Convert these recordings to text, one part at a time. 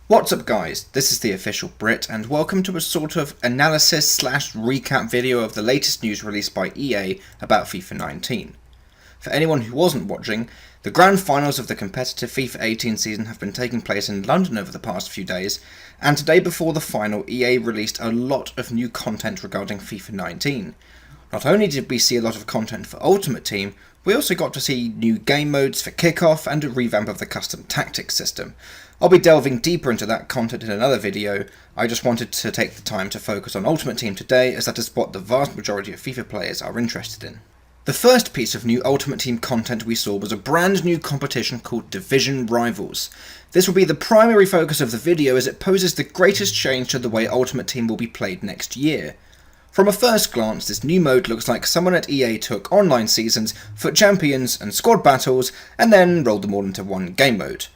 What's up guys, this is TheOfficialBrit and welcome to a sort of analysis slash recap video of the latest news released by EA about FIFA 19. For anyone who wasn't watching, the grand finals of the competitive FIFA 18 season have been taking place in London over the past few days, and today before the final EA released a lot of new content regarding FIFA 19. Not only did we see a lot of content for Ultimate Team, we also got to see new game modes for Kickoff and a revamp of the custom tactics system. I'll be delving deeper into that content in another video. I just wanted to take the time to focus on Ultimate Team today, as that is what the vast majority of FIFA players are interested in. The first piece of new Ultimate Team content we saw was a brand new competition called Division Rivals. This will be the primary focus of the video as it poses the greatest change to the way Ultimate Team will be played next year. From a first glance, this new mode looks like someone at EA took online seasons, FUT champions and squad battles, and then rolled them all into one game mode.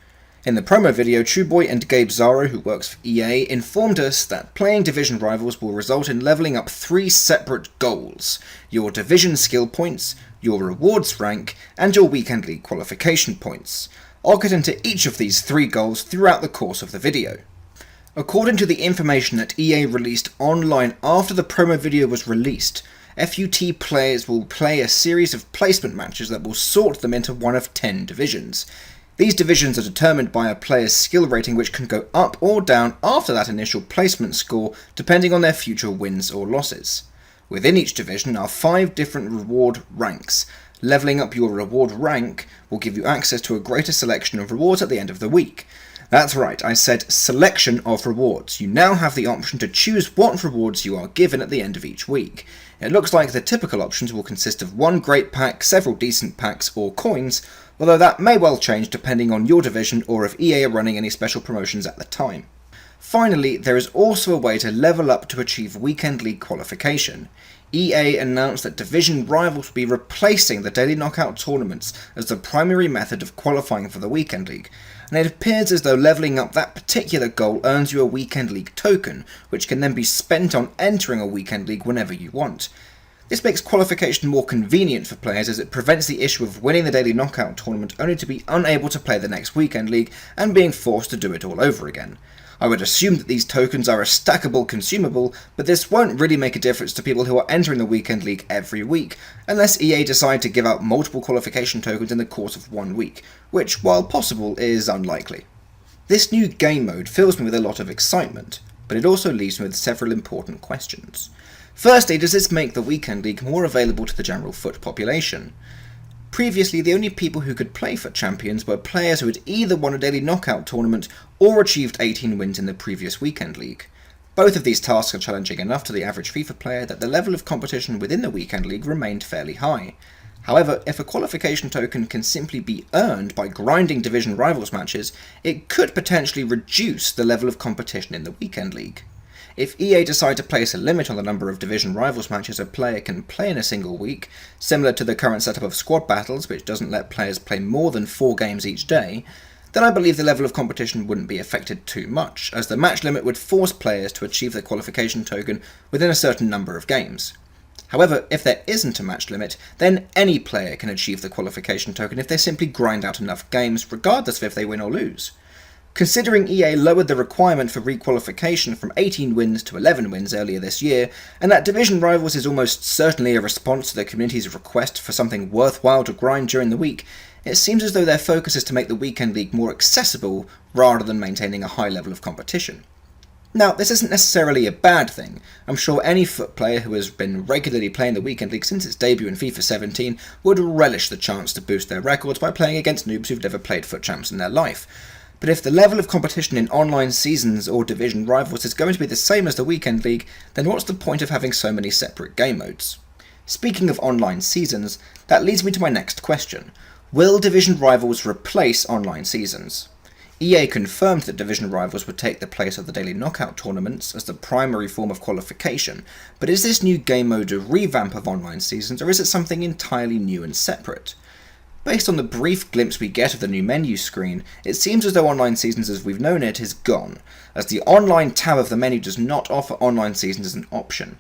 In the promo video, Trueboy and Gabe Zaro, who works for EA, informed us that playing Division Rivals will result in leveling up 3 separate goals: your Division skill points, your rewards rank, and your Weekend League qualification points. I'll get into each of these 3 goals throughout the course of the video. According to the information that EA released online after the promo video was released, FUT players will play a series of placement matches that will sort them into one of 10 divisions. These divisions are determined by a player's skill rating, which can go up or down after that initial placement score depending on their future wins or losses. Within each division are 5 different reward ranks. Leveling up your reward rank will give you access to a greater selection of rewards at the end of the week. That's right, I said selection of rewards. You now have the option to choose what rewards you are given at the end of each week. It looks like the typical options will consist of 1 great pack, several decent packs, or coins, although that may well change depending on your division or if EA are running any special promotions at the time. Finally, there is also a way to level up to achieve Weekend League qualification. EA announced that Division Rivals will be replacing the daily knockout tournaments as the primary method of qualifying for the Weekend League, and it appears as though leveling up that particular goal earns you a Weekend League token, which can then be spent on entering a Weekend League whenever you want. This makes qualification more convenient for players as it prevents the issue of winning the daily knockout tournament only to be unable to play the next Weekend League and being forced to do it all over again. I would assume that these tokens are a stackable consumable, but this won't really make a difference to people who are entering the Weekend League every week, unless EA decide to give out multiple qualification tokens in the course of 1 week, which, while possible, is unlikely. This new game mode fills me with a lot of excitement, but it also leaves me with several important questions. Firstly, does this make the Weekend League more available to the general FUT population? Previously, the only people who could play FUT champions were players who had either won a daily knockout tournament or achieved 18 wins in the previous Weekend League. Both of these tasks are challenging enough to the average FIFA player that the level of competition within the Weekend League remained fairly high. However, if a qualification token can simply be earned by grinding Division Rivals matches, it could potentially reduce the level of competition in the Weekend League. If EA decide to place a limit on the number of Division Rivals matches a player can play in a single week, similar to the current setup of squad battles which doesn't let players play more than 4 games each day, then I believe the level of competition wouldn't be affected too much, as the match limit would force players to achieve their qualification token within a certain number of games. However, if there isn't a match limit, then any player can achieve the qualification token if they simply grind out enough games, regardless of if they win or lose. Considering EA lowered the requirement for requalification from 18 wins to 11 wins earlier this year, and that Division Rivals is almost certainly a response to the community's request for something worthwhile to grind during the week, it seems as though their focus is to make the Weekend League more accessible rather than maintaining a high level of competition. Now, this isn't necessarily a bad thing. I'm sure any FUT player who has been regularly playing the Weekend League since its debut in FIFA 17 would relish the chance to boost their records by playing against noobs who've never played FUT champs in their life. But if the level of competition in online seasons or Division Rivals is going to be the same as the Weekend League, then what's the point of having so many separate game modes? Speaking of online seasons, that leads me to my next question. Will Division Rivals replace online seasons? EA confirmed that Division Rivals would take the place of the daily knockout tournaments as the primary form of qualification, but is this new game mode a revamp of online seasons, or is it something entirely new and separate? Based on the brief glimpse we get of the new menu screen, it seems as though online seasons as we've known it is gone, as the online tab of the menu does not offer online seasons as an option.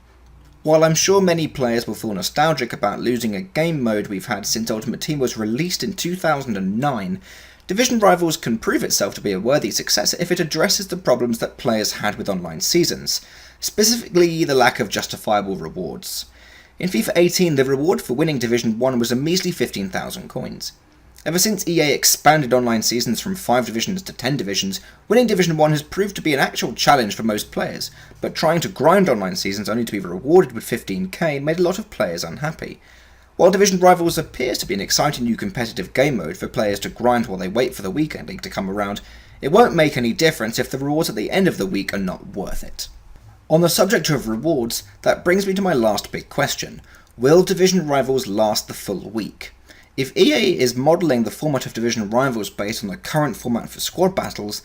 While I'm sure many players will feel nostalgic about losing a game mode we've had since Ultimate Team was released in 2009, Division Rivals can prove itself to be a worthy success if it addresses the problems that players had with online seasons, specifically the lack of justifiable rewards. In FIFA 18, the reward for winning Division 1 was a measly 15,000 coins. Ever since EA expanded online seasons from 5 divisions to 10 divisions, winning Division 1 has proved to be an actual challenge for most players, but trying to grind online seasons only to be rewarded with 15k made a lot of players unhappy. While Division Rivals appears to be an exciting new competitive game mode for players to grind while they wait for the Weekend League to come around, it won't make any difference if the rewards at the end of the week are not worth it. On the subject of rewards, that brings me to my last big question. Will Division Rivals last the full week? If EA is modelling the format of Division Rivals based on the current format for squad battles,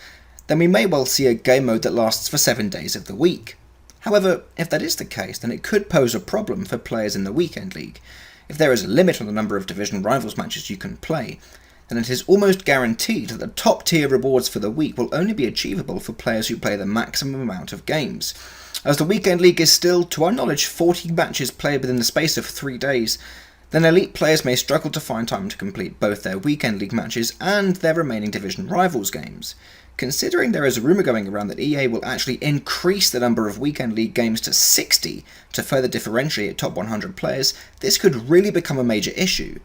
then we may well see a game mode that lasts for 7 days of the week. However, if that is the case, then it could pose a problem for players in the Weekend League. If there is a limit on the number of Division Rivals matches you can play, then it is almost guaranteed that the top tier rewards for the week will only be achievable for players who play the maximum amount of games. As the Weekend League is still, to our knowledge, 40 matches played within the space of 3 days, then elite players may struggle to find time to complete both their Weekend League matches and their remaining Division Rivals games. Considering there is a rumour going around that EA will actually increase the number of Weekend League games to 60 to further differentiate top 100 players, this could really become a major issue.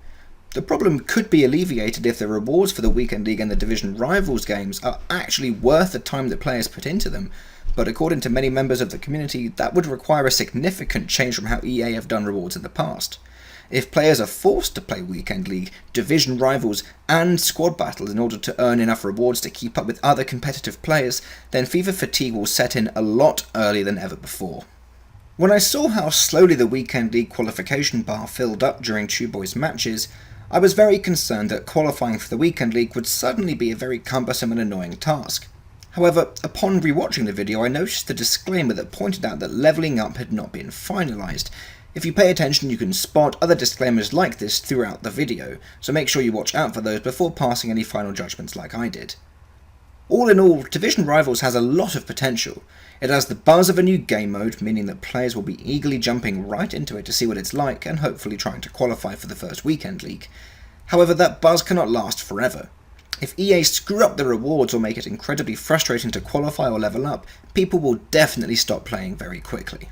The problem could be alleviated if the rewards for the Weekend League and the Division Rivals games are actually worth the time that players put into them, but according to many members of the community, that would require a significant change from how EA have done rewards in the past. If players are forced to play Weekend League, Division Rivals, and Squad Battles in order to earn enough rewards to keep up with other competitive players, then FIFA fatigue will set in a lot earlier than ever before. When I saw how slowly the Weekend League qualification bar filled up during Two Boys matches, I was very concerned that qualifying for the Weekend League would suddenly be a very cumbersome and annoying task. However, upon rewatching the video I noticed the disclaimer that pointed out that levelling up had not been finalised. If you pay attention you can spot other disclaimers like this throughout the video, so make sure you watch out for those before passing any final judgments like I did. All in all, Division Rivals has a lot of potential. It has the buzz of a new game mode, meaning that players will be eagerly jumping right into it to see what it's like and hopefully trying to qualify for the first Weekend League. However, that buzz cannot last forever. If EA screw up the rewards or make it incredibly frustrating to qualify or level up, people will definitely stop playing very quickly.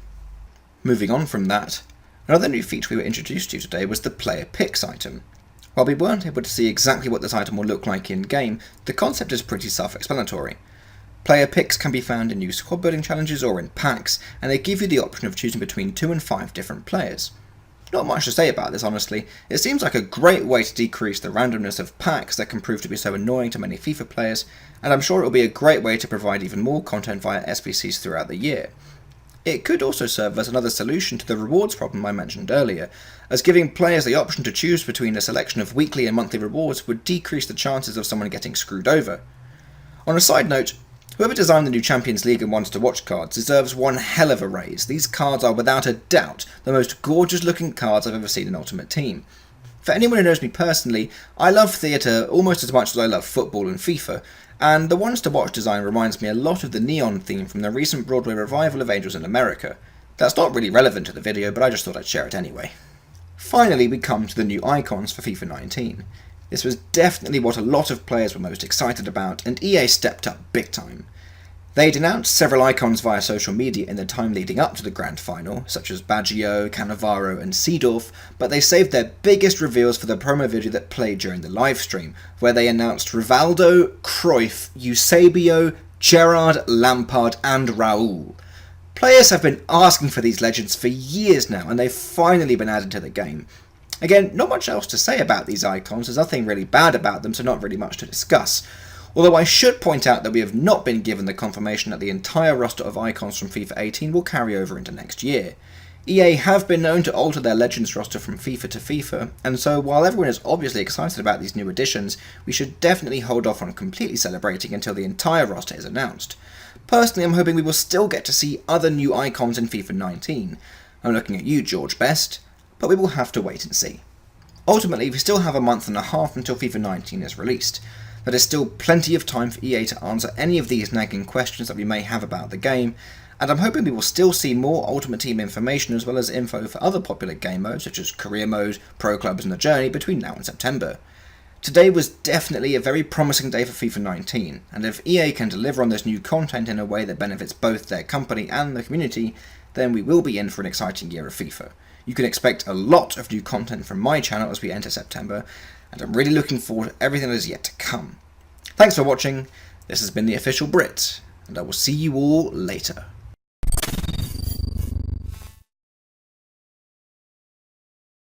Moving on from that, another new feature we were introduced to today was the Player Picks item. While we weren't able to see exactly what this item will look like in-game, the concept is pretty self-explanatory. Player Picks can be found in new squad building challenges or in packs, and they give you the option of choosing between 2 and 5 different players. Not much to say about this, honestly. It seems like a great way to decrease the randomness of packs that can prove to be so annoying to many FIFA players, and I'm sure it will be a great way to provide even more content via SBCs throughout the year. It could also serve as another solution to the rewards problem I mentioned earlier, as giving players the option to choose between a selection of weekly and monthly rewards would decrease the chances of someone getting screwed over. On a side note, whoever designed the new Champions League and Ones to Watch cards deserves one hell of a raise. These cards are without a doubt the most gorgeous looking cards I've ever seen in Ultimate Team. For anyone who knows me personally, I love theatre almost as much as I love football and FIFA, and the Ones to Watch design reminds me a lot of the neon theme from the recent Broadway revival of Angels in America. That's not really relevant to the video, but I just thought I'd share it anyway. Finally, we come to the new icons for FIFA 19. This was definitely what a lot of players were most excited about, and EA stepped up big time. They'd announced several icons via social media in the time leading up to the grand final, such as Baggio, Cannavaro and Seedorf, but they saved their biggest reveals for the promo video that played during the livestream, where they announced Rivaldo, Cruyff, Eusebio, Gerrard, Lampard and Raul. Players have been asking for these legends for years now, and they've finally been added to the game. Again, not much else to say about these icons, there's nothing really bad about them, so not really much to discuss. Although I should point out that we have not been given the confirmation that the entire roster of icons from FIFA 18 will carry over into next year. EA have been known to alter their Legends roster from FIFA to FIFA, and so while everyone is obviously excited about these new additions, we should definitely hold off on completely celebrating until the entire roster is announced. Personally, I'm hoping we will still get to see other new icons in FIFA 19. I'm looking at you, George Best, but we will have to wait and see. Ultimately, we still have a month and a half until FIFA 19 is released. There is still plenty of time for EA to answer any of these nagging questions that we may have about the game, and I'm hoping we will still see more Ultimate Team information as well as info for other popular game modes such as Career Mode, Pro Clubs and The Journey between now and September. Today was definitely a very promising day for FIFA 19, and if EA can deliver on this new content in a way that benefits both their company and the community, then we will be in for an exciting year of FIFA. You can expect a lot of new content from my channel as we enter September, and I'm really looking forward to everything that is yet to come. Thanks for watching, this has been The Official Brit, and I will see you all later.